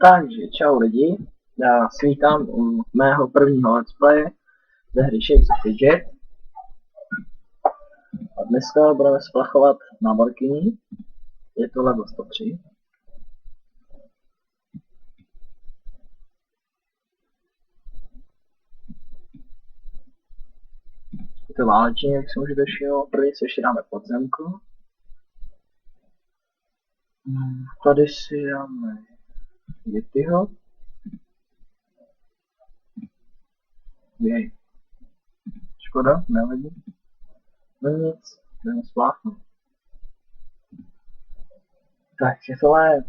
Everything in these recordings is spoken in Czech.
Takže čau lidi, já vás vítám u mého prvního let's playe ze hry Shakes of the Jet. A dneska budeme splachovat náborkyní, je to level 103. Je to válečně, jak jsem už vyšel, první si ještě dáme podzemku. Tady si dáme Yetiho. Jej. Škoda, nevadí. No nic, jdeme spláchnout. Takže tohle je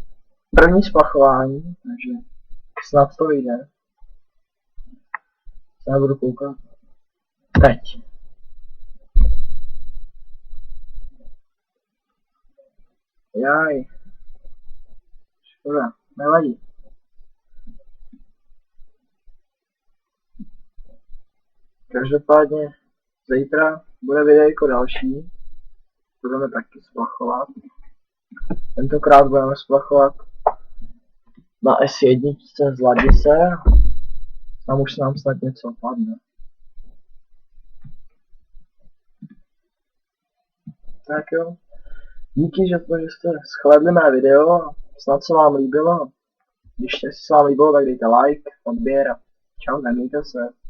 první splachování, takže snad to vyjde. Se nebudu koukat. Teď. Jaj. Škoda, nevadí. Každopádně zítra bude videjko další. Budeme taky splachovat. Tentokrát budeme splachovat na S1 z Ladise. Tam už nám snad něco padne. Tak jo. Díky, že jste shlédli mé video. Snad se vám líbilo. Když se vám líbilo, tak dejte like, odběr a čau, nemějte se.